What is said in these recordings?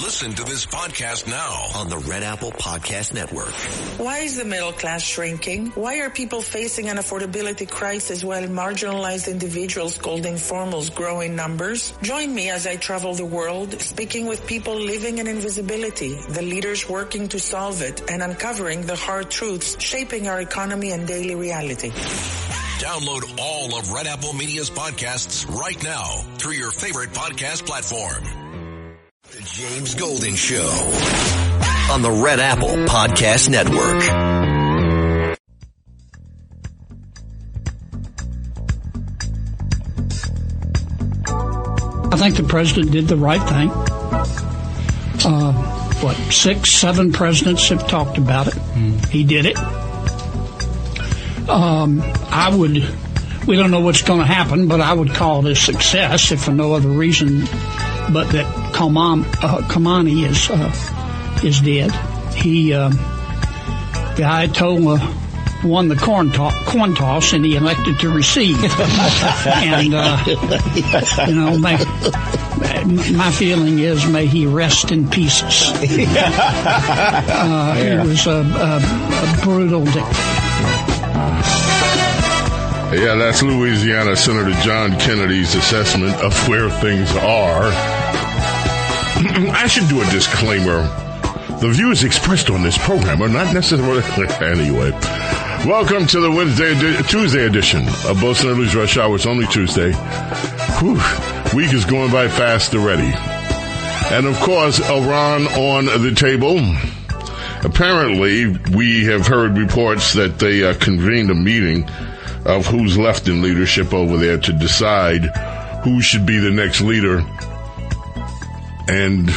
Listen to this podcast now on the Red Apple Podcast Network. Why is the middle class shrinking? Why are people facing an affordability crisis while marginalized individuals called informals grow in numbers? Join me as I travel the world, speaking with people living in invisibility, the leaders working to solve it, and uncovering the hard truths shaping our economy and daily reality. Download all of Red Apple Media's podcasts right now through your favorite podcast platform. The James Golden Show on the Red Apple Podcast Network. I think the president did the right thing. 6, 7 presidents have talked about it. He did it. We don't know what's going to happen, but I would call it a success, if for no other reason but that Khamenei is dead. He, the Ayatollah won the coin toss, and he elected to receive. And, my feeling is, may he rest in pieces. He was a brutal dictator. Yeah, that's Louisiana Senator John Kennedy's assessment of where things are. I should do a disclaimer. The views expressed on this program are not necessarily... Anyway, welcome to the Tuesday edition of Bo Snerdley's Rush Hour. It's only Tuesday. Whew, week is going by fast already. And of course, Iran on the table. Apparently, we have heard reports that they convened a meeting of who's left in leadership over there to decide who should be the next leader. And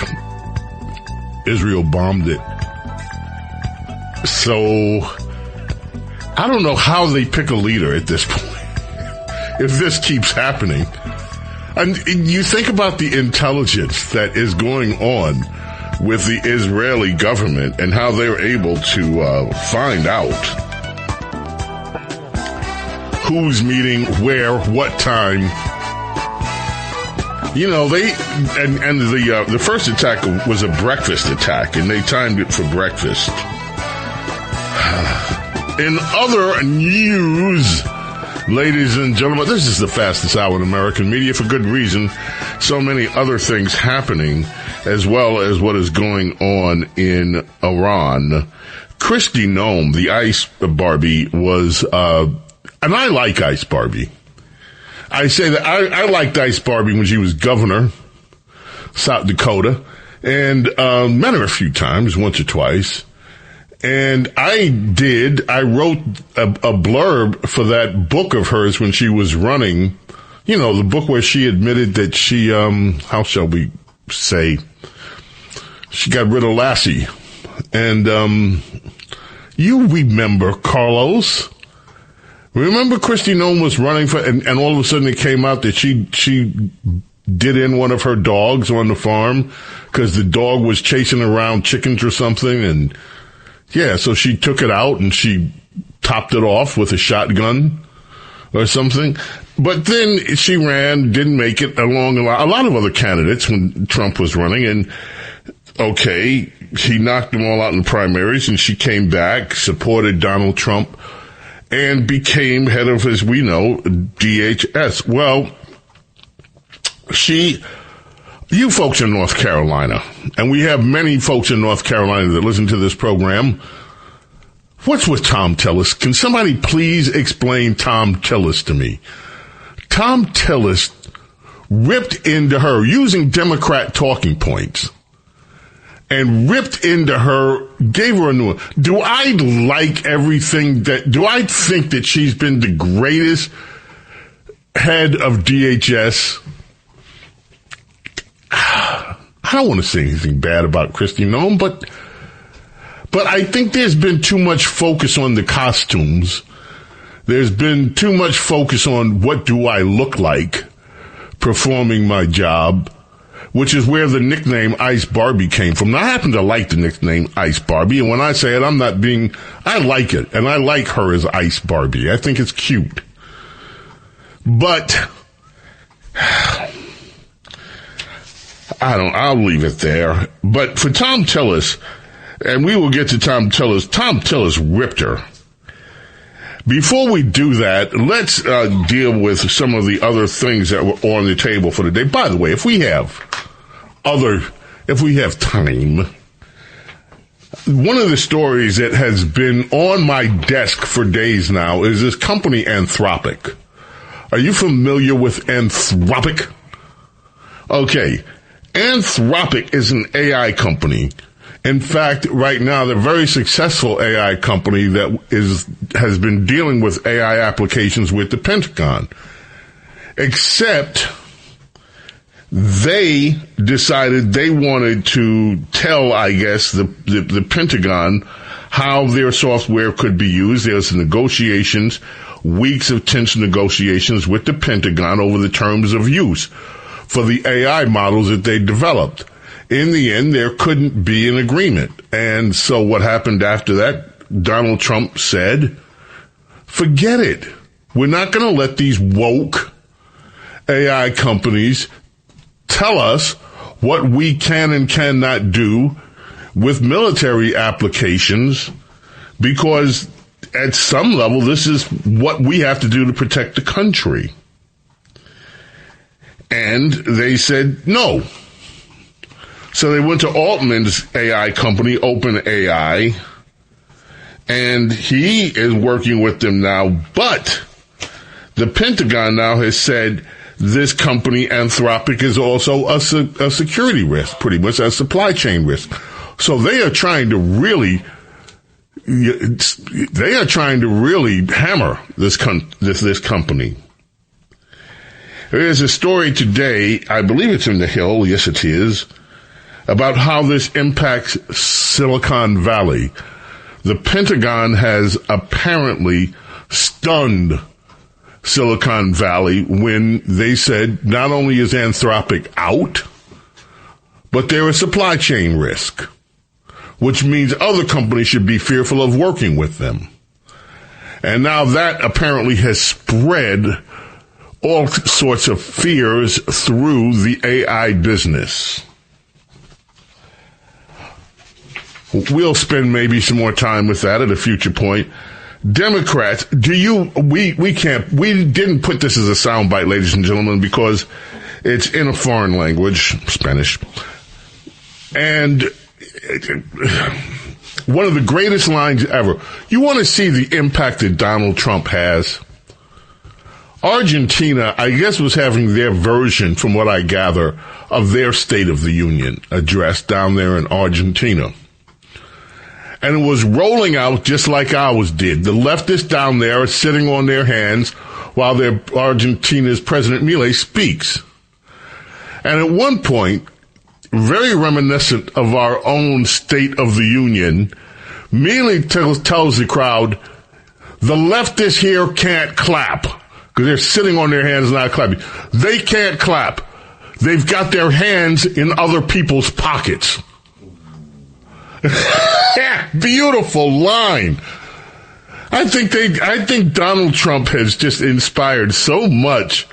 Israel bombed it. So, I don't know how they pick a leader at this point, if this keeps happening. And you think about the intelligence that is going on with the Israeli government and how they're able to find out who's meeting, where, what time. You know, the first attack was a breakfast attack, and they timed it for breakfast. In other news, ladies and gentlemen, this is the fastest hour in American media for good reason. So many other things happening, as well as what is going on in Iran. Kristi Noem, the Ice Barbie, was... and I like Ice Barbie. I say that I liked Ice Barbie when she was governor, South Dakota, and met her a few times, once or twice. And I wrote a blurb for that book of hers when she was running, you know, the book where she admitted that she, how shall we say, she got rid of Lassie. And you remember, Carlos... Remember Kristi Noem was running for, and all of a sudden it came out that she did in one of her dogs on the farm because the dog was chasing around chickens or something, and yeah, so she took it out and she topped it off with a shotgun or something. But then she ran, didn't make it along a lot of other candidates when Trump was running, and okay, he knocked them all out in the primaries, and she came back, supported Donald Trump, and became head of, as we know, DHS. Well, you folks in North Carolina, and we have many folks in North Carolina that listen to this program. What's with Tom Tillis? Can somebody please explain Tom Tillis to me? Tom Tillis ripped into her using Democrat talking points and ripped into her, gave her a new one. Do I like everything do I think that she's been the greatest head of DHS? I don't want to say anything bad about Kristi Noem, but I think there's been too much focus on the costumes. There's been too much focus on what do I look like performing my job, which is where the nickname Ice Barbie came from. Now, I happen to like the nickname Ice Barbie, and when I say it, I like it, and I like her as Ice Barbie. I think it's cute. But I'll leave it there. But for Tom Tillis, and we will get to Tom Tillis ripped her. Before we do that, let's deal with some of the other things that were on the table for the day. By the way, if we have time, one of the stories that has been on my desk for days now is this company Anthropic. Are you familiar with Anthropic? Okay. Anthropic is an AI company. In fact, right now, they're a very successful AI company that has been dealing with AI applications with the Pentagon. Except they decided they wanted to tell, I guess, the Pentagon how their software could be used. There's negotiations, weeks of tense negotiations with the Pentagon over the terms of use for the AI models that they developed. In the end, there couldn't be an agreement. And so what happened after that? Donald Trump said, forget it. We're not going to let these woke AI companies tell us what we can and cannot do with military applications, because at some level, this is what we have to do to protect the country. And they said no. So they went to Altman's AI company, OpenAI, and he is working with them now. But the Pentagon now has said this company, Anthropic, is also a security risk, pretty much a supply chain risk. So they are trying to really hammer this company. There is a story today, I believe it's in the Hill, yes it is, about how this impacts Silicon Valley. The Pentagon has apparently stunned Silicon Valley when they said not only is Anthropic out, but they're a supply chain risk, which means other companies should be fearful of working with them. And now that apparently has spread all sorts of fears through the AI business. We'll spend maybe some more time with that at a future point. Democrats, we didn't put this as a soundbite, ladies and gentlemen, because it's in a foreign language, Spanish. And one of the greatest lines ever. You want to see the impact that Donald Trump has? Argentina, I guess, was having their version, from what I gather, of their State of the Union address down there in Argentina. And it was rolling out just like ours did. The leftists down there are sitting on their hands while their Argentina's President Milei speaks. And at one point, very reminiscent of our own State of the Union, Milei tells the crowd, the leftists here can't clap. Because they're sitting on their hands not clapping. They can't clap. They've got their hands in other people's pockets. Beautiful line. I think Donald Trump has just inspired so much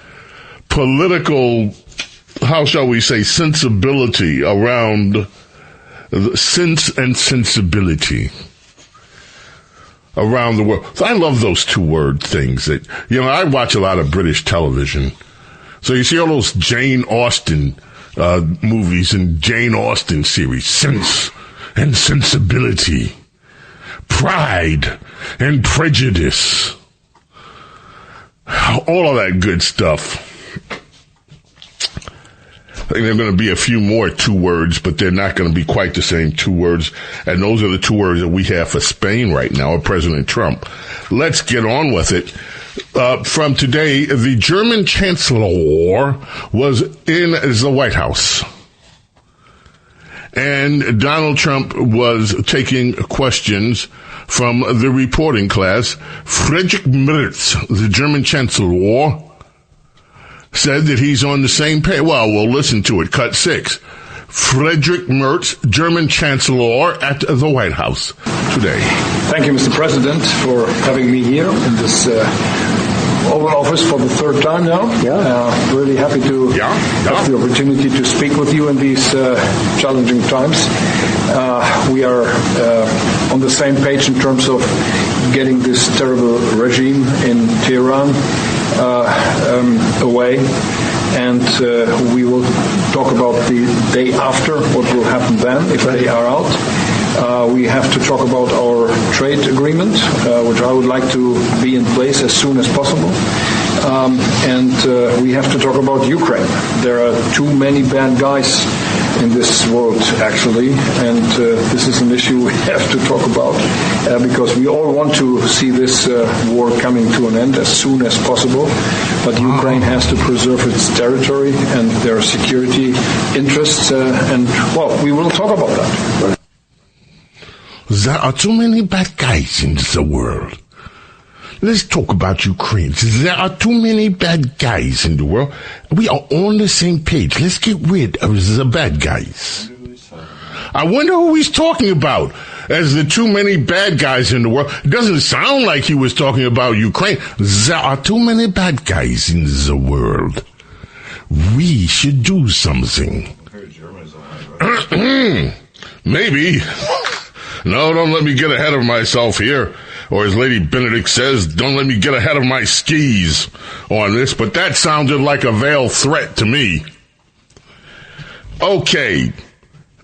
political, how shall we say, sensibility around sense and sensibility around the world. So I love those two-word things that, I watch a lot of British television. So you see all those Jane Austen movies and Jane Austen series. Sense and sensibility. Pride and prejudice. All of that good stuff. I think there are going to be a few more two words, but they're not going to be quite the same two words. And those are the two words that we have for Spain right now, or President Trump. Let's get on with it. From today, the German Chancellor was in the White House. And Donald Trump was taking questions from the reporting class. Friedrich Merz, the German Chancellor, said that he's on the same page. Well, we'll listen to it. Cut 6. Friedrich Merz, German Chancellor at the White House today. Thank you, Mr. President, for having me here in this Oval Office for the third time now. Really happy to have the opportunity to speak with you in these challenging times. We are on the same page in terms of getting this terrible regime in Tehran away. And we will talk about the day after, what will happen then if they are out. We have to talk about our trade agreement, which I would like to be in place as soon as possible. And we have to talk about Ukraine. There are too many bad guys in this world, actually, and this is an issue we have to talk about because we all want to see this war coming to an end as soon as possible, but Ukraine has to preserve its territory and their security interests, and, well, we will talk about that. There are too many bad guys in the world. Let's talk about Ukraine. There are too many bad guys in the world. We are on the same page. Let's get rid of the bad guys. I wonder who he's talking about as the too many bad guys in the world. It doesn't sound like he was talking about Ukraine. There are too many bad guys in the world. We should do something. Maybe. No, don't let me get ahead of myself here. Or as Lady Benedict says, don't let me get ahead of my skis on this. But that sounded like a veiled threat to me. Okay.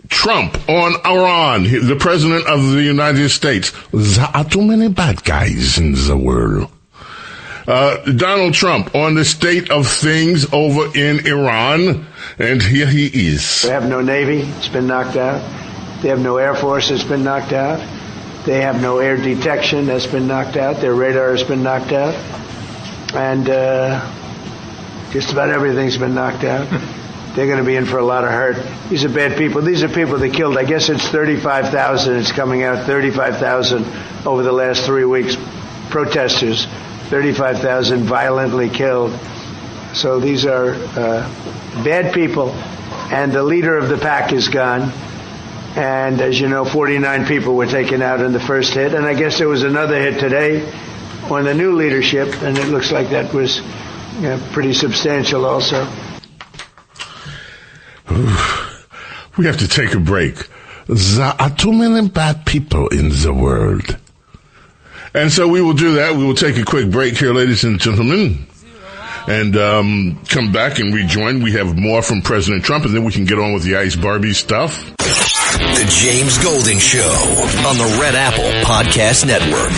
Trump on Iran, the president of the United States. There are too many bad guys in the world. Donald Trump on the state of things over in Iran. And here he is. They have no Navy. It's been knocked out. They have no Air Force. It's been knocked out. They have no air detection. That's been knocked out. Their radar has been knocked out. And just about everything's been knocked out. They're going to be in for a lot of hurt. These are bad people. These are people they killed. I guess it's 35,000. It's coming out 35,000 over the last 3 weeks. Protesters, 35,000 violently killed. So these are bad people. And the leader of the pack is gone. And as you know, 49 people were taken out in the first hit. And I guess there was another hit today on the new leadership. And it looks like that was pretty substantial also. We have to take a break. There are too many bad people in the world. And so we will do that. We will take a quick break here, ladies and gentlemen. And come back and rejoin. We have more from President Trump, and then we can get on with the Ice Barbie stuff. The James Golden Show on the Red Apple Podcast Network.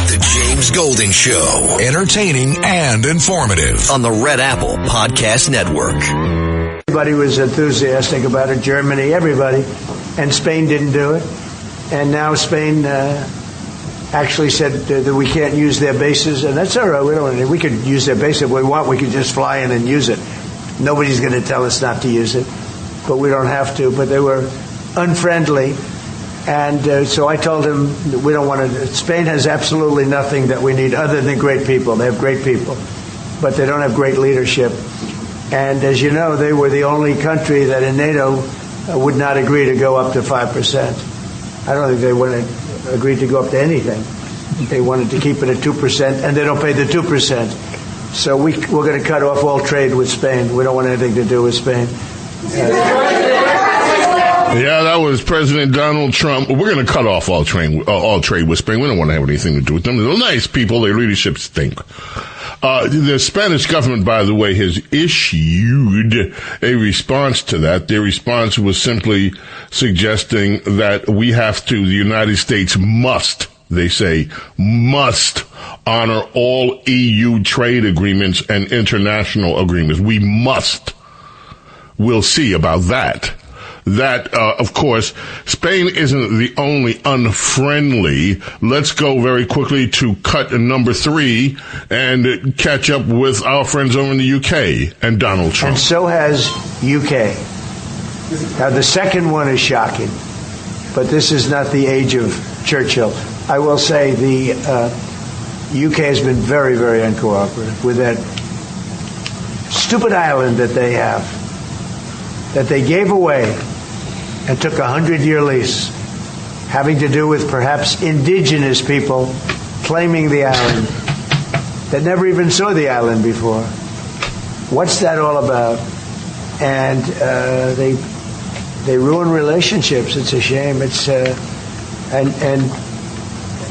The James Golden Show, entertaining and informative on the Red Apple Podcast Network. Everybody was enthusiastic about it, Germany, everybody, and Spain didn't do it. And now Spain actually said that we can't use their bases, and that's all right. We could use their base if we want. We could just fly in and use it. Nobody's going to tell us not to use it, but we don't have to. But they were unfriendly, and so I told him we don't want to. Spain has absolutely nothing that we need other than great people. They have great people, but they don't have great leadership. And as you know, they were the only country that in NATO would not agree to go up to 5%. I don't think they would have agreed to go up to anything. They wanted to keep it at 2%, and they don't pay the 2%. So we're going to cut off all trade with Spain. We don't want anything to do with Spain. Yeah, that was President Donald Trump. We're going to cut off all trade with Spain. We don't want to have anything to do with them. They're nice people. Their leadership stink. The Spanish government, by the way, has issued a response to that. Their response was simply suggesting that the United States must, they say, must honor all EU trade agreements and international agreements. We must. We'll see about that. That, of course, Spain isn't the only unfriendly. Let's go very quickly to cut number 3 and catch up with our friends over in the UK and Donald Trump. And so has UK. Now, the second one is shocking, but this is not the age of Churchill. I will say the UK has been very, very uncooperative with that stupid island that they have, that they gave away and took a 100-year lease, having to do with perhaps indigenous people claiming the island that never even saw the island before. What's that all about? And they ruin relationships. It's a shame. It's and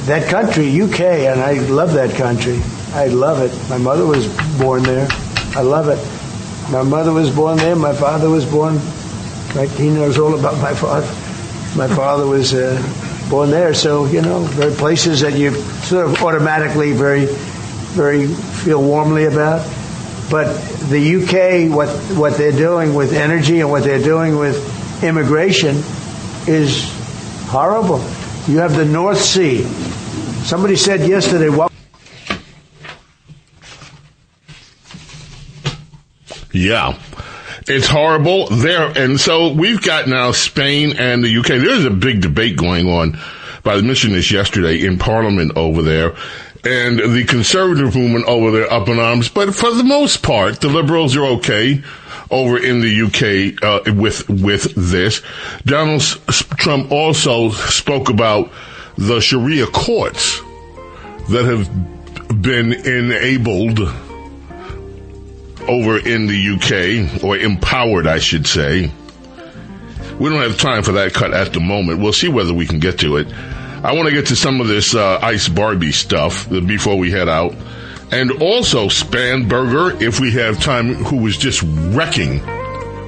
that country, UK, and I love that country. I love it. My mother was born there. I love it. My mother was born there. My father was born. Right? He knows all about my father. My father was born there. So, there are places that you sort of automatically very feel warmly about. But the UK, what they're doing with energy and what they're doing with immigration is horrible. You have the North Sea. Somebody said yesterday, what? Yeah, it's horrible there. And so we've got now Spain and the UK. There's a big debate going on. I mentioned this yesterday in Parliament over there. And the conservative movement over there up in arms. But for the most part, the liberals are okay over in the UK with this. Donald Trump also spoke about the Sharia courts that have been enabled over in the UK, or empowered, I should say. We don't have time for that cut at the moment. We'll see whether we can get to it. I want to get to some of this Ice Barbie stuff before we head out. And also Spanberger, if we have time, who was just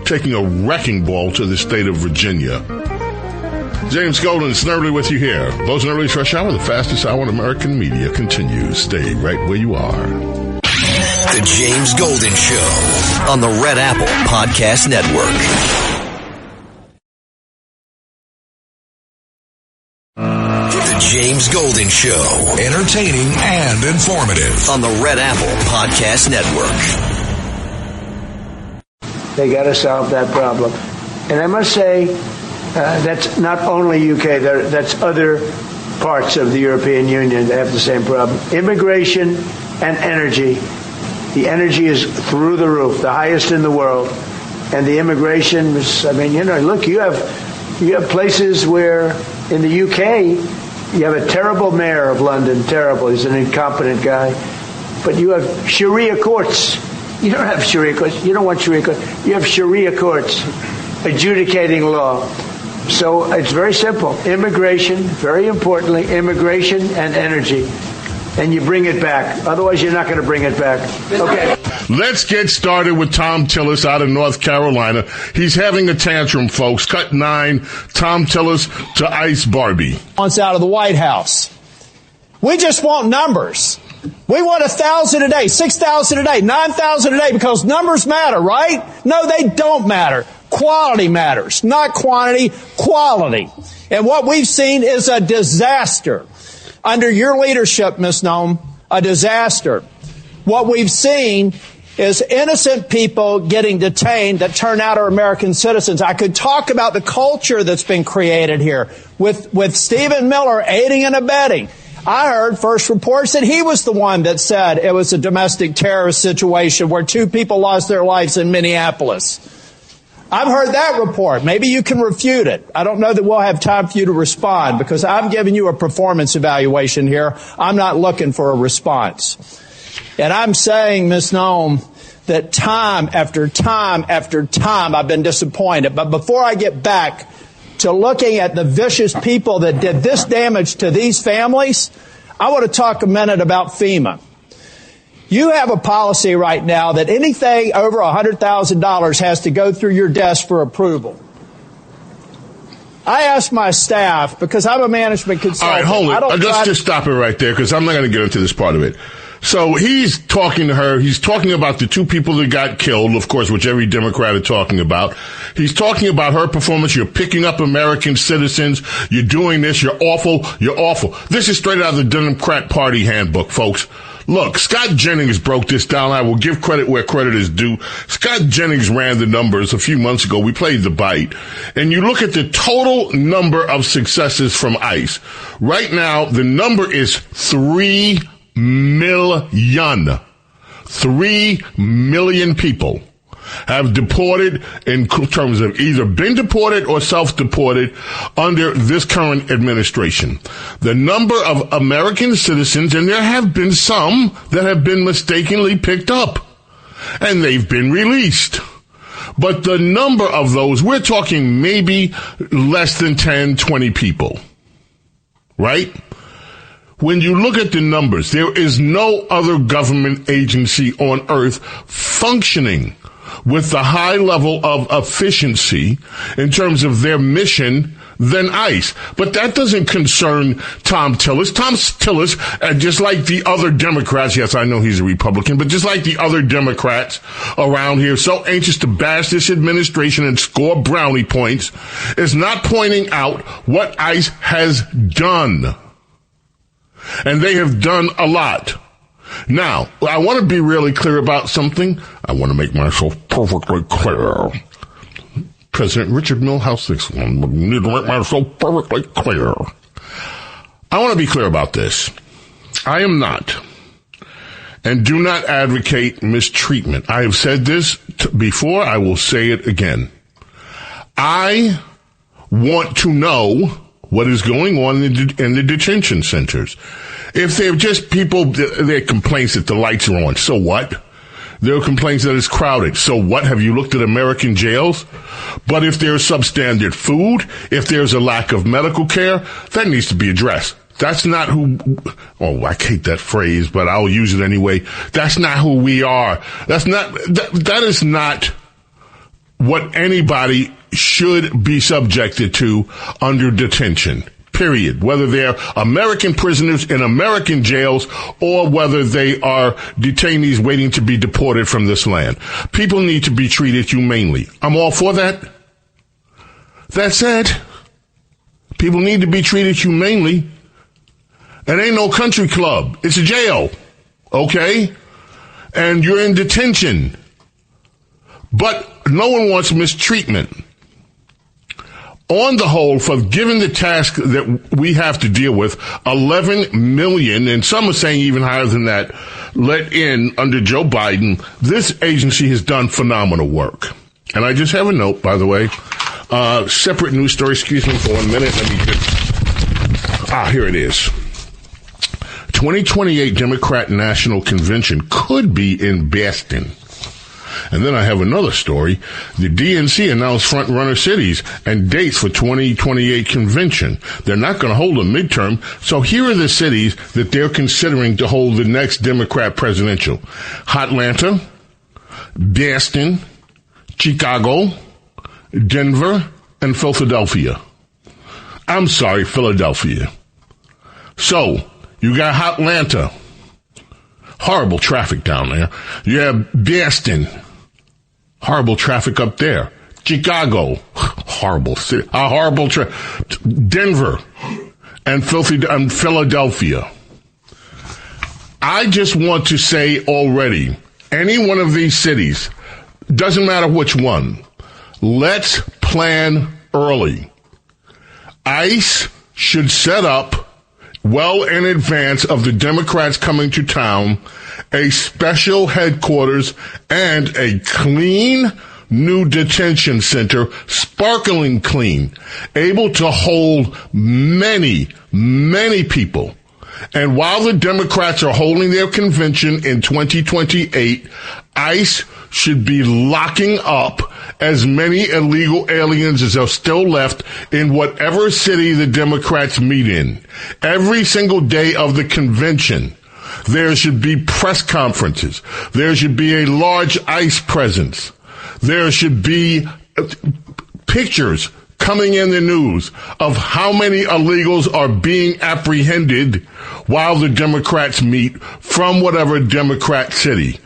taking a wrecking ball to the state of Virginia. James Golden, Snerdley with you here. Bo Snerdley's Rush Hour, the fastest hour in American media, continues. Stay right where you are. The James Golden Show on the Red Apple Podcast Network. The James Golden Show, entertaining and informative on the Red Apple Podcast Network. They got to solve that problem. And I must say, that's not only UK, that's other parts of the European Union that have the same problem. Immigration and energy. The energy is through the roof, the highest in the world. And the immigration is, look, you have places where in the UK, you have a terrible mayor of London, terrible. He's an incompetent guy. But you have Sharia courts. You don't have Sharia courts. You don't want Sharia courts. You have Sharia courts adjudicating law. So it's very simple. Immigration, very importantly, immigration and energy. And you bring it back. Otherwise, you're not going to bring it back. Okay. Let's get started with Tom Tillis out of North Carolina. He's having a tantrum, folks. Cut 9, Tom Tillis to Ice Barbie. Wants out of the White House. We just want numbers. We want 1,000 a day, 6,000 a day, 9,000 a day, because numbers matter, right? No, they don't matter. Quality matters, not quantity, quality. And what we've seen is a disaster. Under your leadership, Ms. Noem, a disaster. What we've seen is innocent people getting detained that turn out are American citizens. I could talk about the culture that's been created here with Stephen Miller aiding and abetting. I heard first reports that he was the one that said it was a domestic terrorist situation where 2 people lost their lives in Minneapolis. I've heard that report. Maybe you can refute it. I don't know that we'll have time for you to respond because I'm giving you a performance evaluation here. I'm not looking for a response. And I'm saying, Ms. Noem, that time after time after time I've been disappointed. But before I get back to looking at the vicious people that did this damage to these families, I want to talk a minute about FEMA. You have a policy right now that anything over $100,000 has to go through your desk for approval. I asked my staff, because I'm a management consultant. All right, hold it. Just stop it right there, because I'm not going to get into this part of it. So he's talking to her. He's talking about the 2 people that got killed, of course, which every Democrat is talking about. He's talking about her performance. You're picking up American citizens. You're doing this. You're awful. You're awful. This is straight out of the Democrat Party handbook, folks. Look, Scott Jennings broke this down. I will give credit where credit is due. Scott Jennings ran the numbers a few months ago. We played the bite. And you look at the total number of successes from ICE. Right now, the number is 3 million. 3 million people have deported in terms of either been deported or self-deported under this current administration. The number of American citizens, and there have been some that have been mistakenly picked up, and they've been released. But the number of those, we're talking maybe less than 10, 20 people, right? When you look at the numbers, there is no other government agency on earth functioning with the high level of efficiency in terms of their mission than ICE. But that doesn't concern Tom Tillis. Tom Tillis, just like the other Democrats, yes, I know he's a Republican, but just like the other Democrats around here, so anxious to bash this administration and score brownie points, is not pointing out what ICE has done. And they have done a lot. Now, I want to be really clear about something. I want to make myself perfectly clear. President Richard Milhouse thinks I need to make myself perfectly clear. I want to be clear about this. I am not, and do not advocate mistreatment. I have said this before. I will say it again. I want to know what is going on in the detention centers. If they're just people, their complaints that the lights are on, so what? There are complaints that it's crowded. So what? Have you looked at American jails? But if there's substandard food, if there's a lack of medical care, that needs to be addressed. That's not who, I hate that phrase, but I'll use it anyway. That's not who we are. That is not what anybody should be subjected to under detention. Period. Whether they're American prisoners in American jails or whether they are detainees waiting to be deported from this land. People need to be treated humanely. I'm all for that. That said, people need to be treated humanely. It ain't no country club. It's a jail. Okay? And you're in detention. But no one wants mistreatment. On the whole, for given the task that we have to deal with, 11 million, and some are saying even higher than that, let in under Joe Biden, this agency has done phenomenal work. And I just have a note, by the way, separate news story, excuse me for 1 minute. Let me get, here it is. 2028 Democrat National Convention could be in Boston. And then I have another story. The DNC announced front-runner cities and dates for 2028 convention. They're not going to hold a midterm, so here are the cities that they're considering to hold the next Democrat presidential. Atlanta, Boston, Chicago, Denver, and Philadelphia. I'm sorry, Philadelphia. So, you got Atlanta. Horrible traffic down there. You have Boston. Horrible traffic up there. Chicago. Horrible city. Denver. And Philadelphia. I just want to say already, any one of these cities, doesn't matter which one, let's plan early. ICE should set up, well in advance of the Democrats coming to town, a special headquarters and a clean new detention center, sparkling clean, able to hold many, many people. And while the Democrats are holding their convention in 2028, ICE should be locking up as many illegal aliens as are still left in whatever city the Democrats meet in. Every single day of the convention, there should be press conferences. There should be a large ICE presence. There should be pictures coming in the news of how many illegals are being apprehended while the Democrats meet from whatever Democrat city.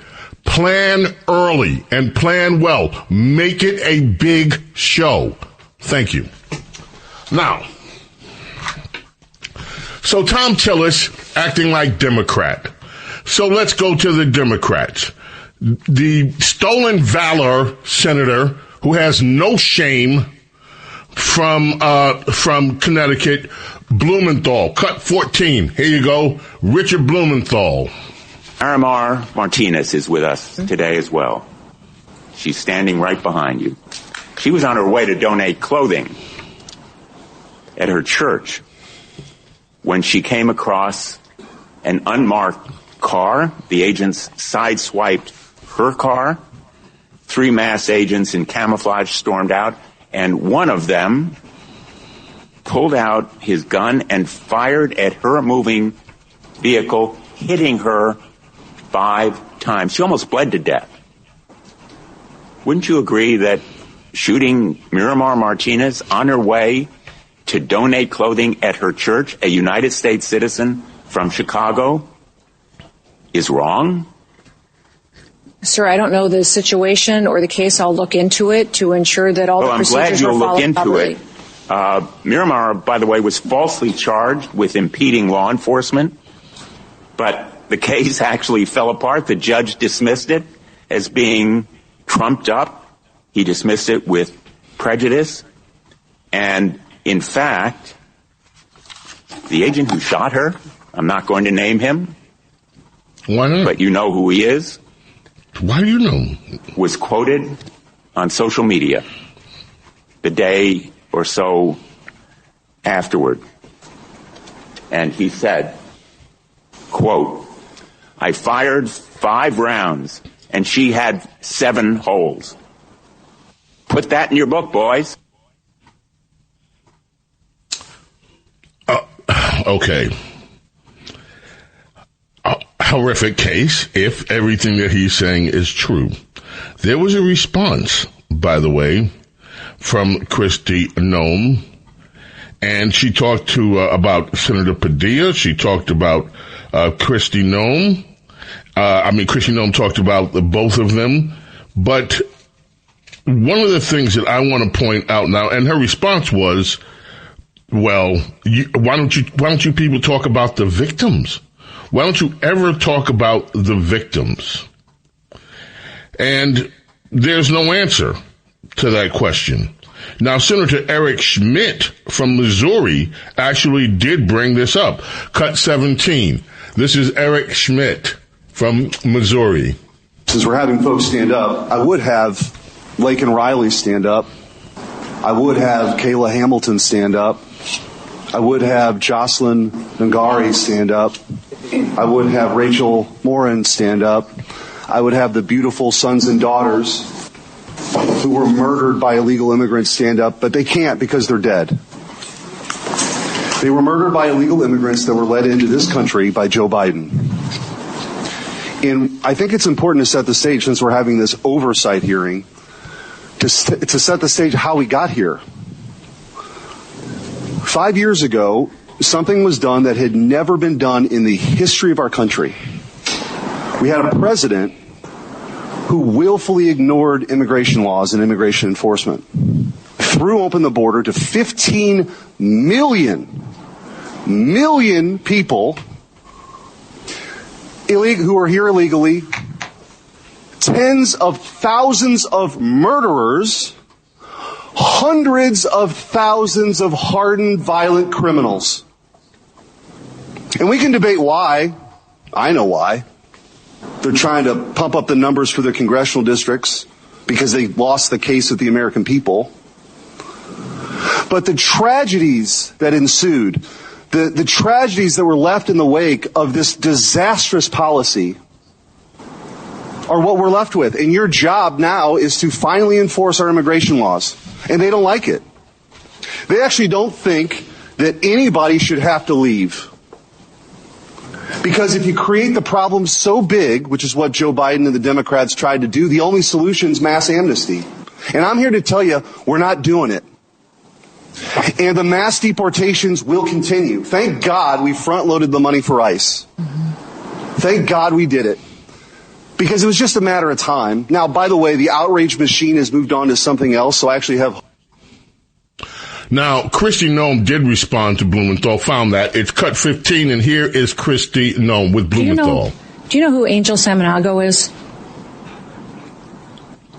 Plan early and plan well. Make it a big show. Thank you. Now, so Tom Tillis acting like Democrat. So let's go to the Democrats. The stolen valor senator who has no shame from Connecticut, Blumenthal, cut 14. Here you go. Richard Blumenthal. Aramar Martinez is with us today as well. She's standing right behind you. She was on her way to donate clothing at her church when she came across an unmarked car. The agents sideswiped her car. 3 mass agents in camouflage stormed out, and one of them pulled out his gun and fired at her moving vehicle, hitting her 5 times. She almost bled to death. Wouldn't you agree that shooting Miramar Martinez on her way to donate clothing at her church, a United States citizen from Chicago, is wrong? Sir, I don't know the situation or the case. I'll look into it to ensure that all the procedures are followed properly. Miramar, by the way, was falsely charged with impeding law enforcement, but the case actually fell apart. The judge dismissed it as being trumped up. He dismissed it with prejudice. And in fact, the agent who shot her, I'm not going to name him. Why not? But you know who he is. Why do you know? Was quoted on social media the day or so afterward. And he said, quote, "I fired 5 rounds and she had 7 holes." Put that in your book, boys. Okay. A horrific case, if everything that he's saying is true. There was a response, by the way, from Kristi Noem, and she talked about Senator Padilla. She talked about Kristi Noem. Kristi Noem talked about both of them, but one of the things that I want to point out now, and her response was, well, why don't you people talk about the victims? Why don't you ever talk about the victims? And there's no answer to that question. Now, Senator Eric Schmidt from Missouri actually did bring this up. Cut 17. This is Eric Schmidt from Missouri. Since we're having folks stand up, I would have Laken Riley stand up. I would have Kayla Hamilton stand up. I would have Jocelyn Ngari stand up. I would have Rachel Morin stand up. I would have the beautiful sons and daughters who were murdered by illegal immigrants stand up, but they can't because they're dead. They were murdered by illegal immigrants that were led into this country by Joe Biden. And I think it's important to set the stage, since we're having this oversight hearing, to set the stage how we got here. 5 years ago, something was done that had never been done in the history of our country. We had a president who willfully ignored immigration laws and immigration enforcement, threw open the border to 15 million people who are here illegally, tens of thousands of murderers, hundreds of thousands of hardened violent criminals. And we can debate why. I know why. They're trying to pump up the numbers for their congressional districts because they lost the case with the American people. But the tragedies that ensued, the tragedies that were left in the wake of this disastrous policy are what we're left with. And your job now is to finally enforce our immigration laws. And they don't like it. They actually don't think that anybody should have to leave. Because if you create the problem so big, which is what Joe Biden and the Democrats tried to do, the only solution is mass amnesty. And I'm here to tell you, we're not doing it. And the mass deportations will continue. Thank God we front-loaded the money for ICE. Thank God we did it. Because it was just a matter of time. Now, by the way, the outrage machine has moved on to something else, so I actually have... Now, Kristi Noem did respond to Blumenthal, found that. It's cut 15, and here is Kristi Noem with Blumenthal. Do you know who Angel Samanago is?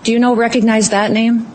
Do you recognize that name?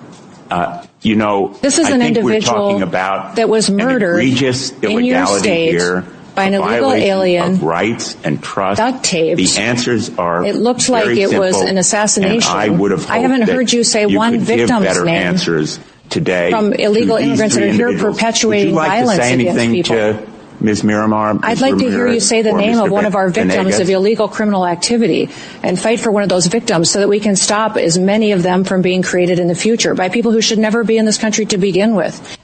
This is an individual about that was murdered egregious in your state here by an illegal alien of rights and trust, duct taped. The answers are it looked like it simple, was an assassination. I would have I haven't heard you say one victim's name answers today from illegal immigrants that are here perpetuating violence against people. To Ms. Miramar, I'd like to hear you say the name of one of our victims of illegal criminal activity and fight for one of those victims so that we can stop as many of them from being created in the future by people who should never be in this country to begin with.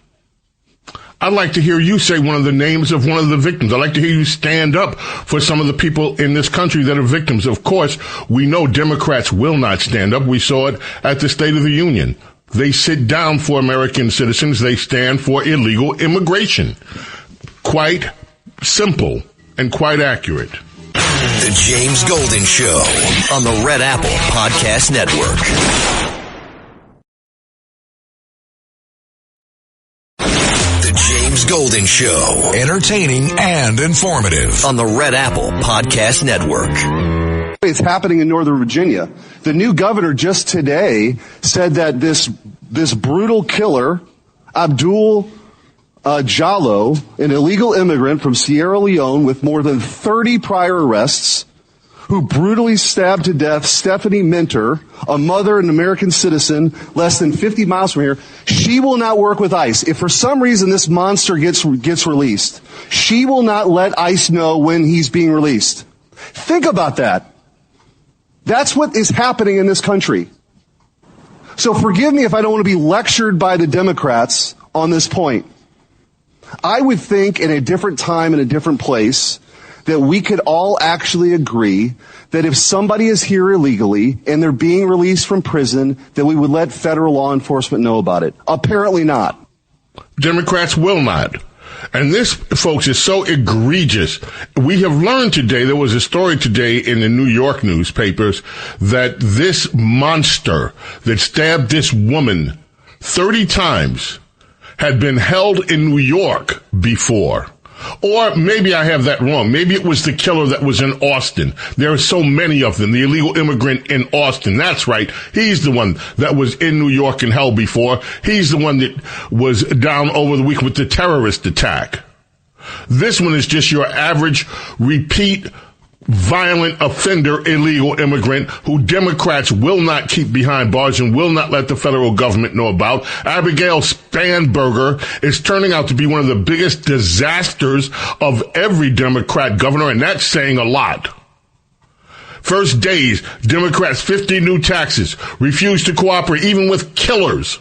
I'd like to hear you say one of the names of one of the victims. I'd like to hear you stand up for some of the people in this country that are victims. Of course, we know Democrats will not stand up. We saw it at the State of the Union. They sit down for American citizens. They stand for illegal immigration. Quite simple and quite accurate. The James Golden Show on the Red Apple Podcast Network. The James Golden Show. Entertaining and informative on the Red Apple Podcast Network. It's happening in Northern Virginia. The new governor just today said that this brutal killer, Abdul Jallo, an illegal immigrant from Sierra Leone with more than 30 prior arrests, who brutally stabbed to death Stephanie Minter, a mother and American citizen, less than 50 miles from here. She will not work with ICE. If for some reason this monster gets released, she will not let ICE know when he's being released. Think about that. That's what is happening in this country. So forgive me if I don't want to be lectured by the Democrats on this point. I would think in a different time, in a different place, that we could all actually agree that if somebody is here illegally and they're being released from prison, that we would let federal law enforcement know about it. Apparently not. Democrats will not. And this, folks, is so egregious. We have learned today, there was a story today in the New York newspapers, that this monster that stabbed this woman 30 times had been held in New York before. Or maybe I have that wrong. Maybe it was the killer that was in Austin. There are so many of them. The illegal immigrant in Austin. That's right. He's the one that was in New York and held before. He's the one that was down over the week with the terrorist attack. This one is just your average repeat violent offender, illegal immigrant who Democrats will not keep behind bars and will not let the federal government know about. Abigail Spanberger is turning out to be one of the biggest disasters of every Democrat governor, and that's saying a lot. First days, Democrats 50 new taxes, refuse to cooperate even with killers.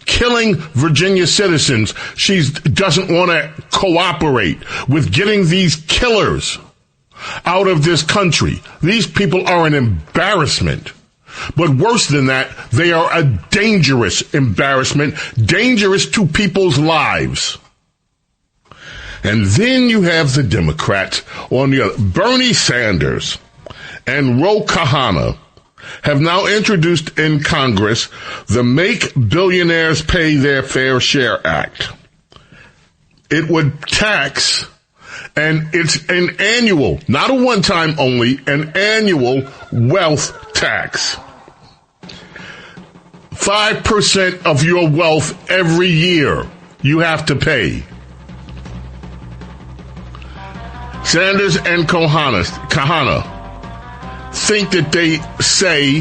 Killing Virginia citizens. She doesn't want to cooperate with getting these killers out of this country. These people are an embarrassment. But worse than that, they are a dangerous embarrassment, dangerous to people's lives. And then you have the Democrats on the other. Bernie Sanders and Ro Khanna have now introduced in Congress the Make Billionaires Pay Their Fair Share Act. It would tax, and it's an annual, not a one-time only, an annual wealth tax. 5% of your wealth every year you have to pay. Sanders and Khanna think that they say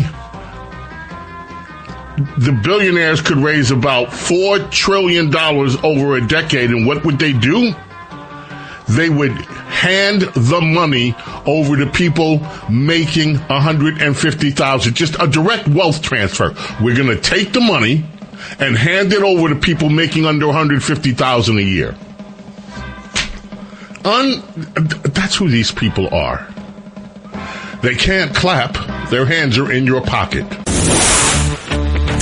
the billionaires could raise about $4 trillion over a decade, and what would they do? They would hand the money over to people making $150,000, just a direct wealth transfer. We're going to take the money and hand it over to people making under $150,000 a year. That's who these people are. They can't clap. Their hands are in your pocket.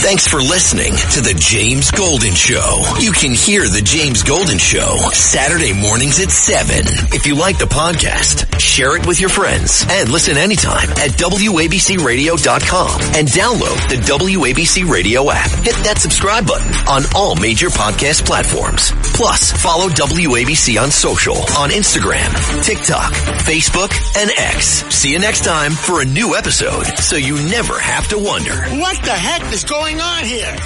Thanks for listening to The James Golden Show. You can hear The James Golden Show Saturday mornings at 7. If you like the podcast, share it with your friends and listen anytime at WABCRadio.com and download the WABC Radio app. Hit that subscribe button on all major podcast platforms. Plus, follow WABC on social on Instagram, TikTok, Facebook, and X. See you next time for a new episode so you never have to wonder. What the heck is going on here?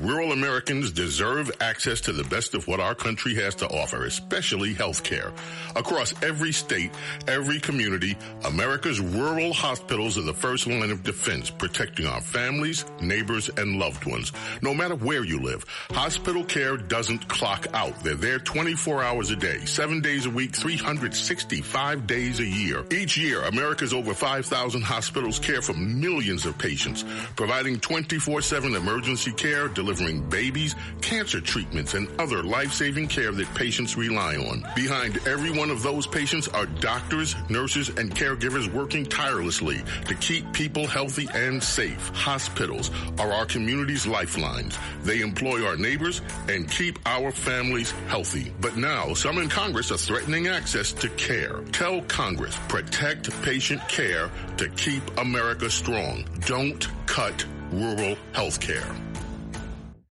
Rural Americans deserve access to the best of what our country has to offer, especially health care. Across every state, every community, America's rural hospitals are the first line of defense, protecting our families, neighbors, and loved ones. No matter where you live, hospital care doesn't clock out. They're there 24 hours a day, 7 days a week, 365 days a year. Each year, America's over 5,000 hospitals care for millions of patients, providing 24/7 emergency care, delivering babies, cancer treatments, and other life-saving care that patients rely on. Behind every one of those patients are doctors, nurses, and caregivers working tirelessly to keep people healthy and safe. Hospitals are our community's lifelines. They employ our neighbors and keep our families healthy. But now, some in Congress are threatening access to care. Tell Congress, protect patient care to keep America strong. Don't cut rural health care.